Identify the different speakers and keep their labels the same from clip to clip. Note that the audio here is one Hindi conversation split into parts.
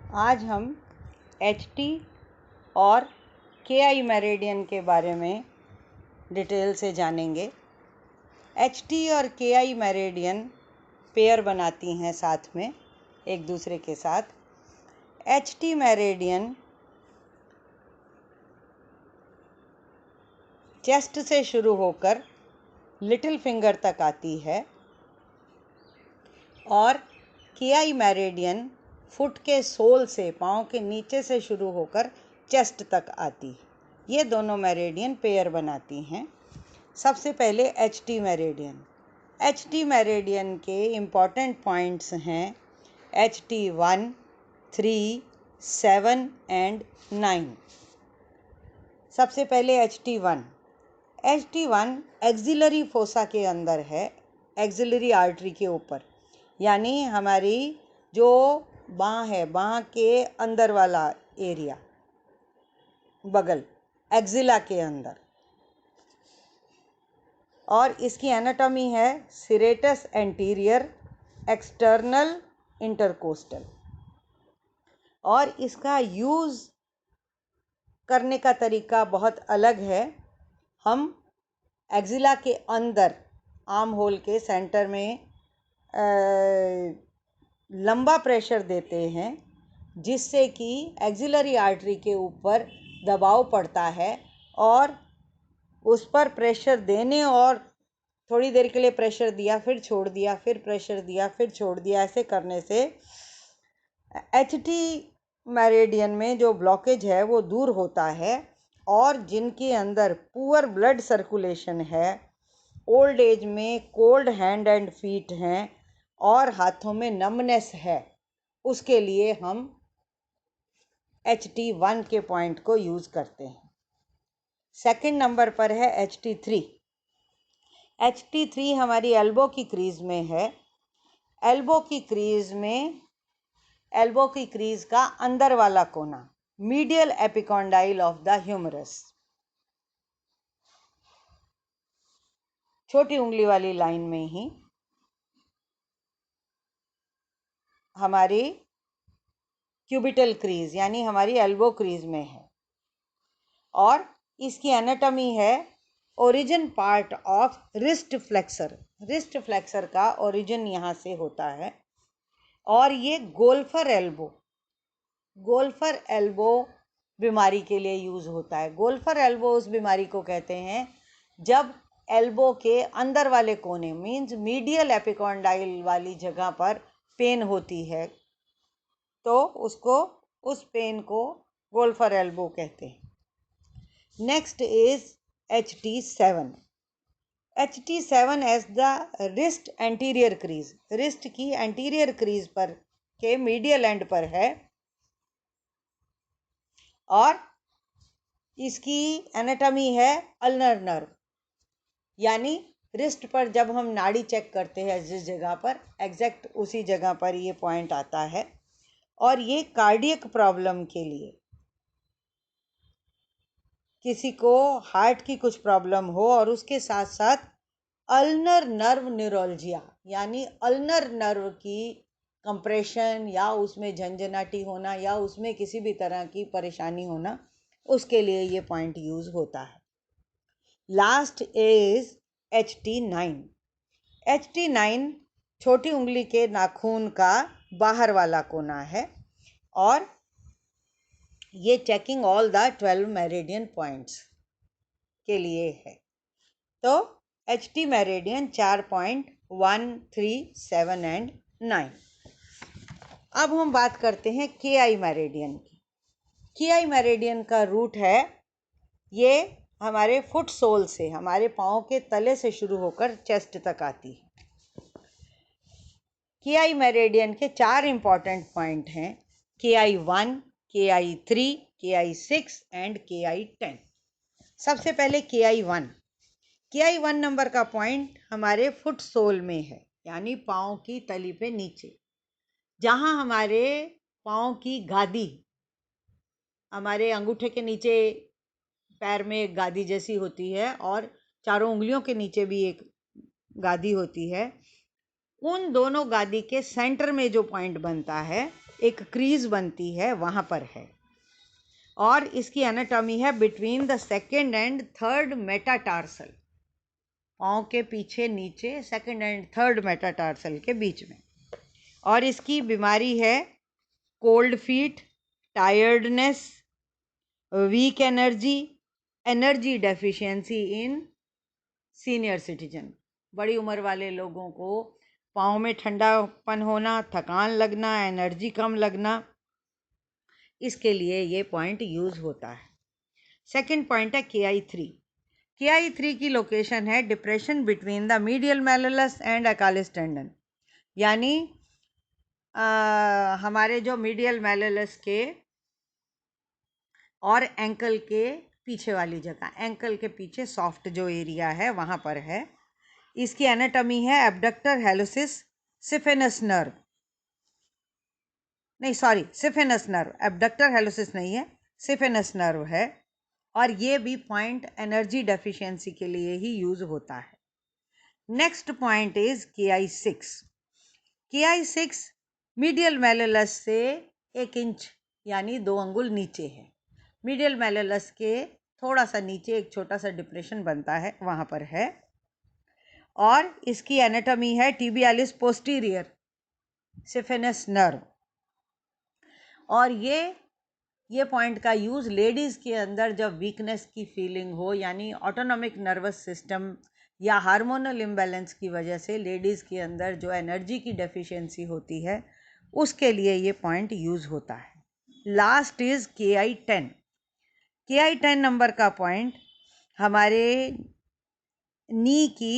Speaker 1: आज हम HT और KI मेरिडियन के बारे में डिटेल से जानेंगे। HT और KI मेरिडियन पेयर बनाती हैं साथ में एक दूसरे के साथ। HT मेरिडियन चेस्ट से शुरू होकर लिटिल फिंगर तक आती है और KI मेरिडियन फुट के सोल से, पाँव के नीचे से शुरू होकर चेस्ट तक आती है। ये दोनों मेरिडियन पेयर बनाती हैं। सबसे पहले HT मेरिडियन। HT मेरिडियन के इम्पॉर्टेंट पॉइंट्स हैं HT1, 3, 7 एंड 9। सबसे पहले HT1। HT1 एक्सिलरी फोसा के अंदर है, एक्सिलरी आर्टरी के ऊपर, यानी हमारी जो बाँह है, बाँह के अंदर वाला एरिया, बगल, एक्सिला के अंदर। और इसकी एनाटॉमी है सिरेटस एंटीरियर, एक्सटर्नल, इंटरकोस्टल। और इसका यूज़ करने का तरीका बहुत अलग है। हम एक्सिला के अंदर, आर्म होल के सेंटर में लंबा प्रेशर देते हैं, जिससे कि एक्सिलरी आर्टरी के ऊपर दबाव पड़ता है और उस पर प्रेशर देने और थोड़ी देर के लिए प्रेशर दिया, फिर छोड़ दिया, फिर प्रेशर दिया, फिर छोड़ दिया, ऐसे करने से HT मेरिडियन में जो ब्लॉकेज है वो दूर होता है। और जिनके अंदर पुअर ब्लड सर्कुलेशन है, ओल्ड एज में कोल्ड हैंड एंड फीट हैं और हाथों में नमनेस है, उसके लिए हम HT1 के पॉइंट को यूज़ करते हैं। सेकंड नंबर पर है HT3। HT3 हमारी एल्बो की क्रीज में है। एल्बो की क्रीज का अंदर वाला कोना, medial epicondyle of the humerus, छोटी उंगली वाली लाइन में ही हमारी क्यूबिटल क्रीज यानी हमारी एल्बो क्रीज में है। और इसकी एनाटॉमी है origin part of wrist flexor. Wrist flexor का ओरिजिन यहाँ से होता है। और ये गोल्फर एल्बो बीमारी के लिए यूज़ होता है। गोल्फर एल्बो उस बीमारी को कहते हैं जब एल्बो के अंदर वाले कोने, मीन्स मीडियल एपिकॉन्डाइल वाली जगह पर पेन होती है, तो उस पेन को गोल्फर एल्बो कहते हैं। Next is HT7। HT7 as the wrist anterior crease, wrist की एंटीरियर क्रीज पर के मीडियल एंड पर है। और इसकी एनाटॉमी है अल्नर नर्व, यानी रिस्ट पर जब हम नाड़ी चेक करते हैं जिस जगह पर, एग्जैक्ट उसी जगह पर ये पॉइंट आता है। और ये कार्डियक प्रॉब्लम के लिए, किसी को हार्ट की कुछ प्रॉब्लम हो और उसके साथ साथ अल्नर नर्व न्यूरोलजिया, यानी अल्नर नर्व की कंप्रेशन या उसमें झंझनाटी होना या उसमें किसी भी तरह की परेशानी होना, उसके लिए ये पॉइंट यूज़ होता है। Last is HT9। HT9 छोटी उंगली के नाखून का बाहर वाला कोना है और ये checking all the 12 meridian points के लिए है। तो HT मेरिडियन 4 पॉइंट 1, 3, 7 एंड 9। अब हम बात करते हैं KI मेरिडियन की। KI मेरिडियन का रूट है, ये हमारे फुट सोल से, हमारे पाँव के तले से शुरू होकर चेस्ट तक आती है। KI मेरिडियन के 4 इंपॉर्टेंट पॉइंट हैं, KI1, KI3, KI6 and KI10। सबसे पहले KI1 नंबर का पॉइंट हमारे फुट सोल में है, यानी पाँव की तली पे नीचे, जहाँ हमारे पाँव की गादी, हमारे अंगूठे के नीचे पैर में एक गादी जैसी होती है और चारों उंगलियों के नीचे भी एक गादी होती है। उन दोनों गादी के सेंटर में जो पॉइंट बनता है एक क्रीज बनती है वहाँ पर है। और इसकी एनाटॉमी है between the second and third metatarsal, पाँव के पीछे नीचे सेकेंड एंड थर्ड मेटाटार्सल के बीच में। और इसकी बीमारी है cold feet, tiredness, weak energy, energy deficiency in senior citizen. बड़ी उम्र वाले लोगों को पाँव में ठंडापन होना, थकान लगना, एनर्जी कम लगना, इसके लिए ये पॉइंट यूज़ होता है। सेकंड पॉइंट है KI3। KI3 की लोकेशन है depression between the medial malleolus and Achilles tendon, यानी हमारे जो मीडियल मैलुलस के और एंकल के पीछे वाली जगह, एंकल के पीछे सॉफ्ट जो एरिया है वहाँ पर है। इसकी एनाटॉमी है एब्डक्टर हेलुसिस सिफेनस नर्व, नहीं सॉरी सिफेनस नर्व, एब्डक्टर हेलुसिस नहीं है, सिफेनस नर्व है। और ये भी पॉइंट एनर्जी डेफिशिएंसी के लिए ही यूज होता है। Next point is KI6। KI6 medial malleolus से 1 इंच यानी 2 अंगुल नीचे है। मीडियल मैलुलस के थोड़ा सा नीचे एक छोटा सा डिप्रेशन बनता है, वहाँ पर है। और इसकी एनाटॉमी है tibialis posterior सिफेनस नर्व। और ये पॉइंट का यूज़ लेडीज़ के अंदर जब वीकनेस की फीलिंग हो, यानी ऑटोनॉमिक नर्वस सिस्टम या हार्मोनल इम्बैलेंस की वजह से लेडीज़ के अंदर जो एनर्जी की डेफिशिएंसी होती है, उसके लिए ये पॉइंट यूज़ होता है। Last is KI10। KI10 number का पॉइंट हमारे नी की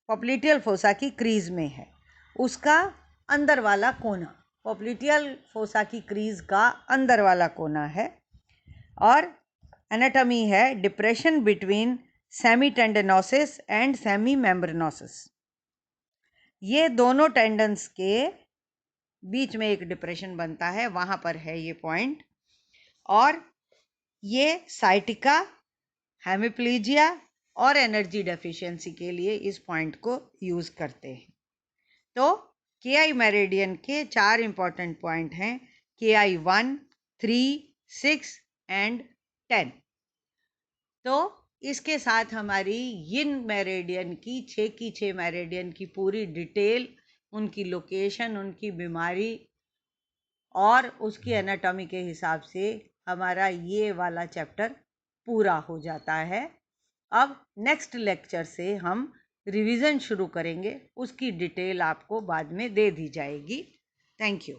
Speaker 1: पॉप्लिटियल फोसा की क्रीज में है, उसका अंदर वाला कोना, पॉप्लिटियल फोसा की क्रीज का अंदर वाला कोना है। और एनाटॉमी है depression between semitendinosus and semimembranosus. ये दोनों टेंडन्स के बीच में एक डिप्रेशन बनता है, वहाँ पर है ये पॉइंट। और ये साइटिका, हेमिप्लीजिया और एनर्जी डेफिशिएंसी के लिए इस पॉइंट को यूज़ करते हैं। तो KI मेरिडियन के 4 इंपॉर्टेंट पॉइंट हैं, KI1, 3, 6 एंड 10। तो इसके साथ हमारी यिन मेरिडियन की 6 की 6 मेरिडियन की पूरी डिटेल, उनकी लोकेशन, उनकी बीमारी और उसकी एनाटॉमी के हिसाब से हमारा ये वाला चैप्टर पूरा हो जाता है। अब नेक्स्ट लेक्चर से हम रिवीजन शुरू करेंगे, उसकी डिटेल आपको बाद में दे दी जाएगी। Thank you.